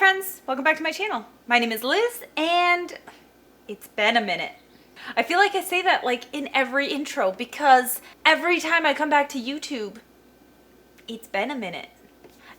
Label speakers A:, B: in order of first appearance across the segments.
A: friends, welcome back to my channel. My name is Liz and it's been a minute. I feel like I say that like in every intro because every time I come back to YouTube, it's been a minute.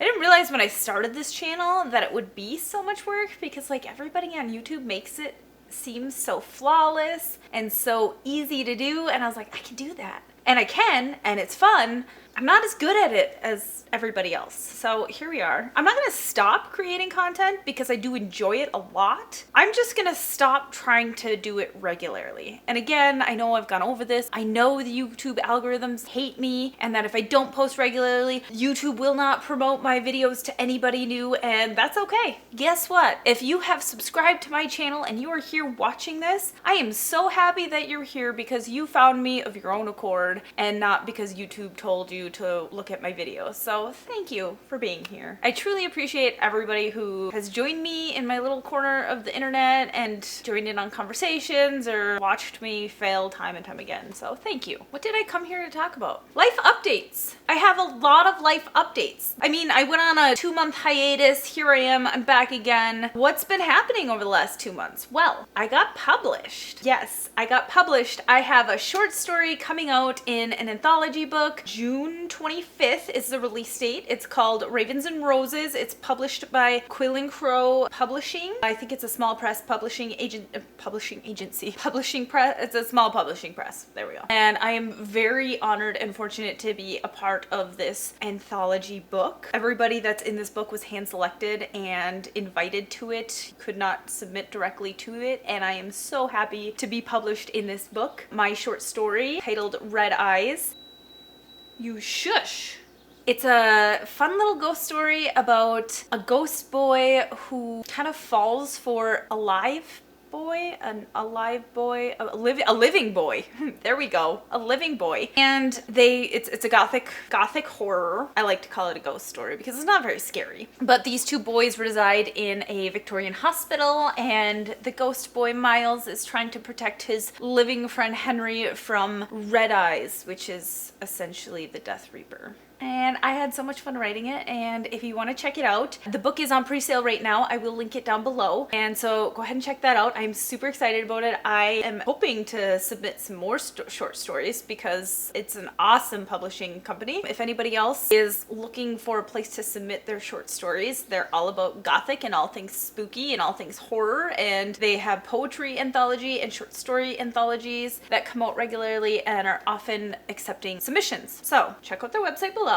A: I didn't realize when I started this channel that it would be so much work because like everybody on YouTube makes it seem so flawless and so easy to do, and I was like, I can do that. And I can, and it's fun. I'm not as good at it as everybody else. So here we are. I'm not gonna stop creating content because I do enjoy it a lot. I'm just gonna stop trying to do it regularly. And again, I know I've gone over this. I know the YouTube algorithms hate me and that if I don't post regularly, YouTube will not promote my videos to anybody new, and that's okay. Guess what? If you have subscribed to my channel and you are here watching this, I am so happy that you're here because you found me of your own accord and not because YouTube told you to look at my videos. So thank you for being here. I truly appreciate everybody who has joined me in my little corner of the internet and joined in on conversations or watched me fail time and time again. So thank you. What did I come here to talk about? Life updates. I have a lot of life updates. I mean, I went on a 2-month hiatus. Here I am. I'm back again. What's been happening over the last 2 months? Well, I got published. Yes, I got published. I have a short story coming out in an anthology book. June 25th is the release date. It's called Ravens and Roses. It's published by Quill and Crow Publishing. I think it's a small press publishing agency. Publishing press. It's a small publishing press. There we go. And I am very honored and fortunate to be a part of this anthology book. Everybody that's in this book was hand selected and invited to it. Could not submit directly to it, and I am so happy to be published in this book. My short story titled Red Eyes. You shush. It's a fun little ghost story about a ghost boy who kind of falls for a living boy. There we go. A living boy. And it's a gothic horror. I like to call it a ghost story because it's not very scary. But these two boys reside in a Victorian hospital, and the ghost boy Miles is trying to protect his living friend Henry from Red Eyes, which is essentially the Death Reaper. And I had so much fun writing it, and if you want to check it out, the book is on pre-sale right now. I will link it down below, and so go ahead and check that out. I'm super excited about it. I am hoping to submit some more short stories because it's an awesome publishing company. If anybody else is looking for a place to submit their short stories, they're all about gothic and all things spooky and all things horror, and they have poetry anthology and short story anthologies that come out regularly and are often accepting submissions. So check out their website below.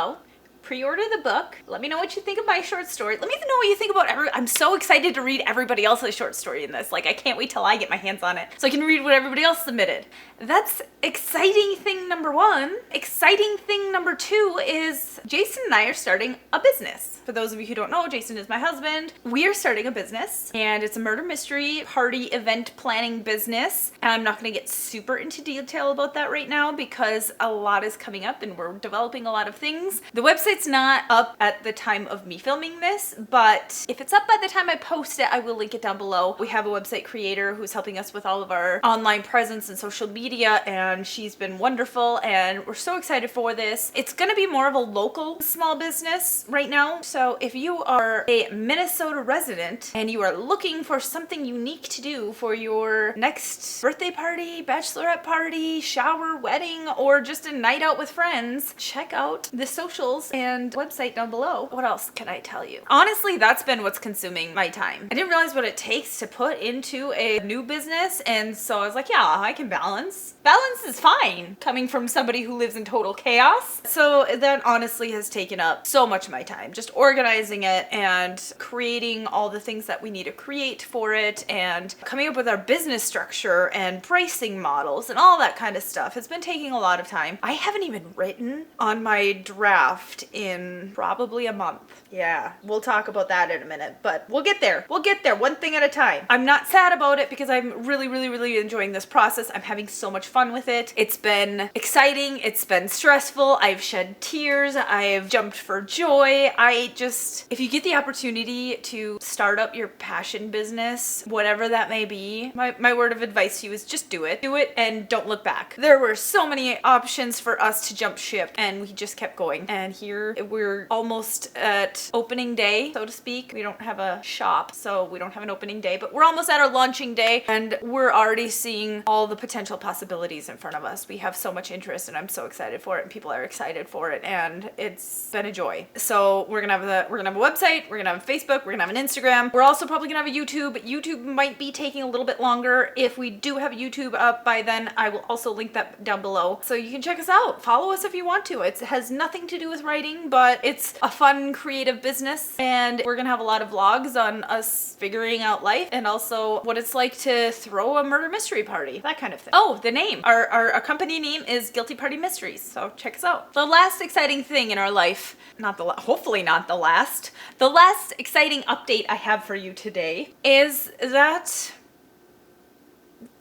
A: Pre-order the book. Let me know what you think of my short story. Let me know what you think about I'm so excited to read everybody else's short story in this. Like, I can't wait till I get my hands on it so I can read what everybody else submitted. That's exciting thing number one. Exciting thing number two is Jason and I are starting a business. For those of you who don't know, Jason is my husband. We are starting a business, and it's a murder mystery party event planning business. And I'm not going to get super into detail about that right now because a lot is coming up and we're developing a lot of things. The website's not up at the time of me filming this, but if it's up by the time I post it, I will link it down below. We have a website creator who's helping us with all of our online presence and social media, and she's been wonderful, and we're so excited for this. It's going to be more of a local small business right now. So if you are a Minnesota resident and you are looking for something unique to do for your next birthday party, bachelorette party, shower, wedding, or just a night out with friends, check out the socials and website down below. What else can I tell you? Honestly, that's been what's consuming my time. I didn't realize what it takes to put into a new business, and so I was like, yeah, I can balance. Balance is fine coming from somebody who lives in total chaos. So that honestly has taken up so much of my time, just organizing it and creating all the things that we need to create for it and coming up with our business structure and pricing models and all that kind of stuff. It's been taking a lot of time. I haven't even written on my draft in probably a month. Yeah, we'll talk about that in a minute, but we'll get there. We'll get there one thing at a time. I'm not sad about it because I'm really enjoying this process. I'm having so much fun with it. It's been exciting. It's been stressful. I've shed tears. I've jumped for joy. If you get the opportunity to start up your passion business, whatever that may be, my word of advice to you is just do it. Do it and don't look back. There were so many options for us to jump ship, and we just kept going. And here We're almost at opening day, so to speak. We don't have a shop, so we don't have an opening day, but we're almost at our launching day, and we're already seeing all the potential possibilities in front of us. We have so much interest, and I'm so excited for it, and people are excited for it, and it's been a joy. So we're gonna have a website, we're gonna have Facebook, we're gonna have an Instagram. We're also probably gonna have a YouTube. YouTube might be taking a little bit longer. If we do have YouTube up by then, I will also link that down below, so you can check us out. Follow us if you want to. It has nothing to do with writing, but it's a fun, creative business, and we're gonna have a lot of vlogs on us figuring out life and also what it's like to throw a murder mystery party, that kind of thing. Oh, the name. Our company name is Guilty Party Mysteries, so check us out. The last exciting thing in our life, hopefully not the last exciting update I have for you today is that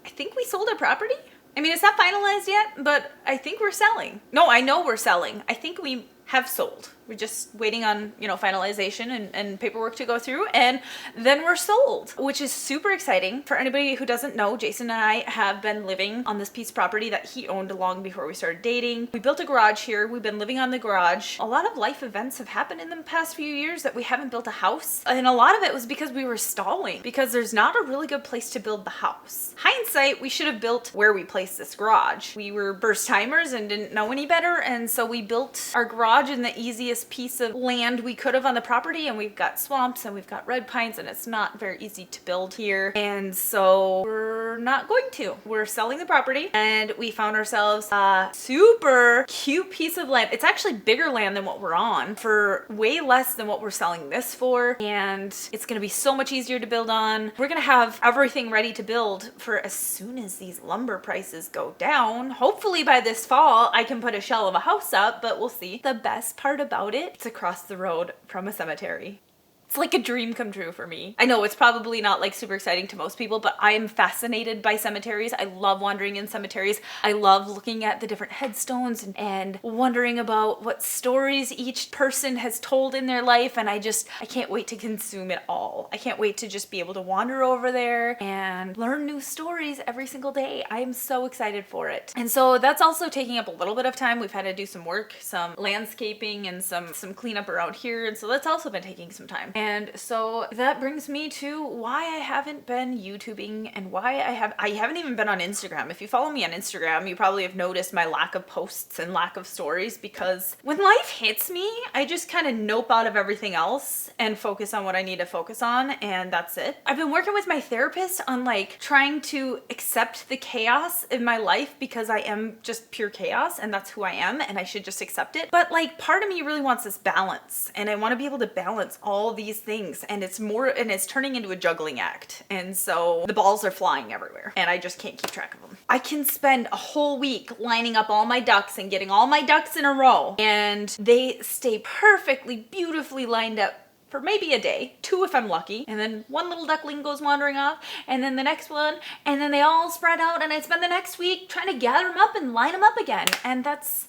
A: I think we sold our property. I mean, it's not finalized yet, but I think we're selling. No, I know we're selling. I think we have sold. We're just waiting on, finalization and paperwork to go through, and then we're sold, which is super exciting. For anybody who doesn't know, Jason and I have been living on this piece of property that he owned long before we started dating. We built a garage here. We've been living on the garage. A lot of life events have happened in the past few years that we haven't built a house, and a lot of it was because we were stalling, because there's not a really good place to build the house. Hindsight, we should have built where we placed this garage. We were first timers and didn't know any better, and so we built our garage in the easiest piece of land we could have on the property, and we've got swamps and we've got red pines, and it's not very easy to build here, and so we're not going to. We're selling the property, and we found ourselves a super cute piece of land. It's actually bigger land than what we're on, for way less than what we're selling this for, and it's gonna be so much easier to build on. We're gonna have everything ready to build for as soon as these lumber prices go down. Hopefully by this fall I can put a shell of a house up, but we'll see. The best part about it, it's across the road from a cemetery. It's like a dream come true for me. I know it's probably not like super exciting to most people, but I am fascinated by cemeteries. I love wandering in cemeteries. I love looking at the different headstones and wondering about what stories each person has told in their life, and I can't wait to consume it all. I can't wait to just be able to wander over there and learn new stories every single day. I am so excited for it. And so that's also taking up a little bit of time. We've had to do some work, some landscaping and some cleanup around here, and so that's also been taking some time. And so that brings me to why I haven't been YouTubing and why I haven't even been on Instagram. If you follow me on Instagram, you probably have noticed my lack of posts and lack of stories, because when life hits me, I just kind of nope out of everything else and focus on what I need to focus on, and that's it. I've been working with my therapist on trying to accept the chaos in my life, because I am just pure chaos and that's who I am, and I should just accept it. But part of me really wants this balance, and I want to be able to balance all these things, and it's turning into a juggling act, and so the balls are flying everywhere and I just can't keep track of them. I can spend a whole week lining up all my ducks and getting all my ducks in a row, and they stay perfectly, beautifully lined up for maybe a day, 2 if I'm lucky, and then one little duckling goes wandering off, and then the next one, and then they all spread out, and I spend the next week trying to gather them up and line them up again. And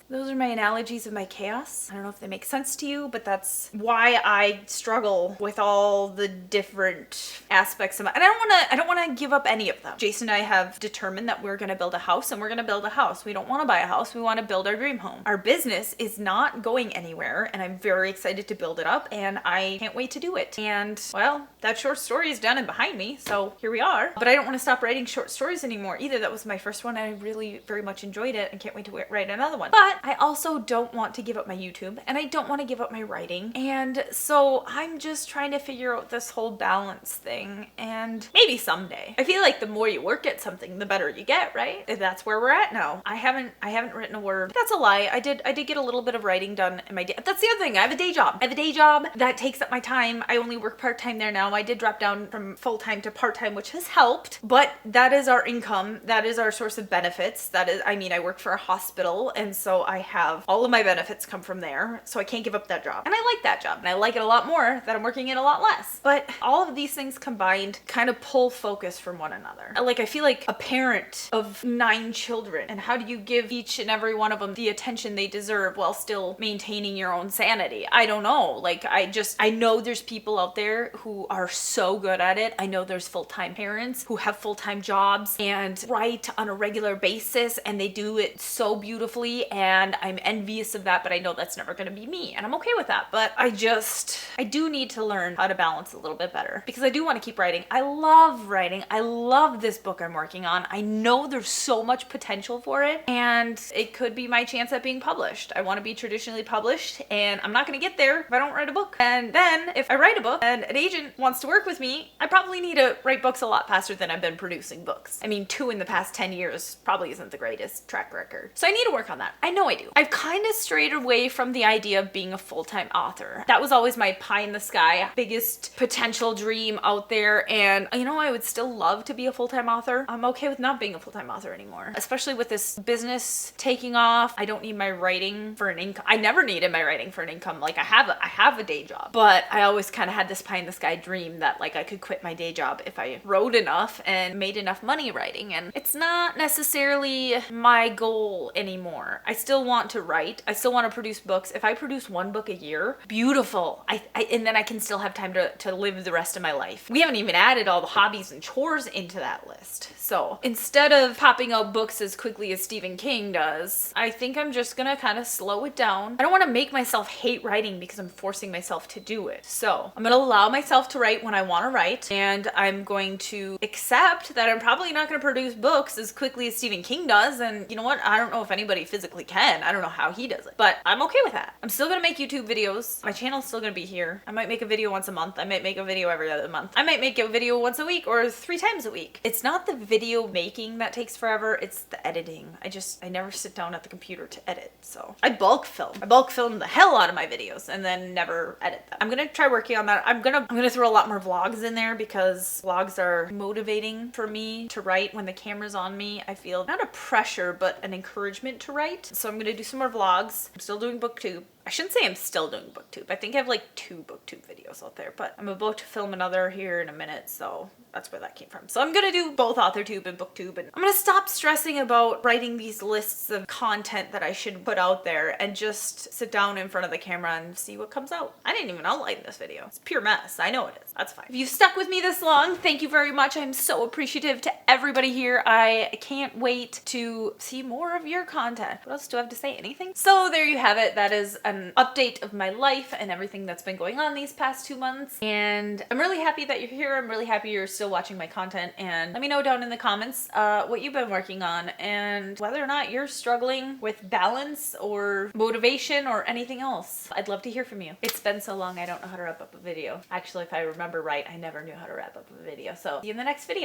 A: those are my analogies of my chaos. I don't know if they make sense to you, but that's why I struggle with all the different aspects of my, and I don't want to give up any of them. Jason and I have determined that we're going to build a house, and we're going to build a house. We don't want to buy a house. We want to build our dream home. Our business is not going anywhere, and I'm very excited to build it up, and I can't wait to do it. And well, that short story is done and behind me, so here we are. But I don't want to stop writing short stories anymore either. That was my first one, and I really very much enjoyed it and can't wait to write another one. But I also don't want to give up my YouTube, and I don't want to give up my writing, and so I'm just trying to figure out this whole balance thing, and maybe someday. I feel like the more you work at something, the better you get, right? That's where we're at now. I haven't written a word. That's a lie. I did get a little bit of writing done in my day. That's the other thing. I have a day job. That takes up my time. I only work part-time there now. I did drop down from full-time to part-time, which has helped, but that is our income. That is our source of benefits. I work for a hospital, and so I have all of my benefits come from there, so I can't give up that job. And I like that job, and I like it a lot more that I'm working it a lot less. But all of these things combined kind of pull focus from one another. I feel like a parent of 9 children, and how do you give each and every one of them the attention they deserve while still maintaining your own sanity? I don't know. I know know there's people out there who are so good at it. I know there's full-time parents who have full-time jobs and write on a regular basis, and they do it so beautifully, and I'm envious of that, but I know that's never going to be me, and I'm okay with that. But I do need to learn how to balance a little bit better, because I do want to keep writing. I love writing. I love this book I'm working on. I know there's so much potential for it, and it could be my chance at being published. I want to be traditionally published, and I'm not going to get there if I don't write a book. And then if I write a book and an agent wants to work with me, I probably need to write books a lot faster than I've been producing books. I mean, 2 in the past 10 years probably isn't the greatest track record. So I need to work on that. I know I do. I've kind of strayed away from the idea of being a full-time author. That was always my pie in the sky, biggest potential dream out there. And you know, I would still love to be a full-time author. I'm okay with not being a full-time author anymore, especially with this business taking off. I don't need my writing for an income. I never needed my writing for an income. Like I have a day job, but I always kind of had this pie in the sky dream that like I could quit my day job if I wrote enough and made enough money writing. And it's not necessarily my goal anymore. I still want to write. I still want to produce books. If I produce 1 book a year, beautiful. And then I can still have time to live the rest of my life. We haven't even added all the hobbies and chores into that list. So instead of popping out books as quickly as Stephen King does, I think I'm just gonna kind of slow it down. I don't want to make myself hate writing because I'm forcing myself to do it. So I'm gonna allow myself to write when I want to write, and I'm going to accept that I'm probably not going to produce books as quickly as Stephen King does. And you know what? I don't know if anybody physically can. I don't know how he does it, but I'm okay with that. I'm still gonna make YouTube videos. My channel's still gonna be here. I might make a video once a month. I might make a video every other month. I might make a video once a week or 3 times a week. It's not the video making that takes forever. It's the editing. I never sit down at the computer to edit. So I bulk film. I bulk film the hell out of my videos and then never edit them. I'm gonna try working on that. I'm gonna throw a lot more vlogs in there, because vlogs are motivating for me to write. When the camera's on me, I feel not a pressure, but an encouragement to write. So I'm gonna do some more vlogs. I'm still doing booktube. I shouldn't say I'm still doing booktube. I think I have like 2 booktube videos out there, but I'm about to film another here in a minute, so that's where that came from. So I'm gonna do both AuthorTube and booktube, and I'm gonna stop stressing about writing these lists of content that I should put out there and just sit down in front of the camera and see what comes out. I didn't even outline this video. It's pure mess. I know it is. That's fine. If you've stuck with me this long, thank you very much. I'm so appreciative to everybody here. I can't wait to see more of your content. What else do I have to say? Anything? So there you have it. That is an update of my life and everything that's been going on these past 2 months. And I'm really happy that you're here. I'm really happy you're still watching my content. And let me know down in the comments what you've been working on and whether or not you're struggling with balance or motivation or anything else. I'd love to hear from you. It's been so long, I don't know how to wrap up a video. Actually, if I remember right, I never knew how to wrap up a video. So see you in the next video.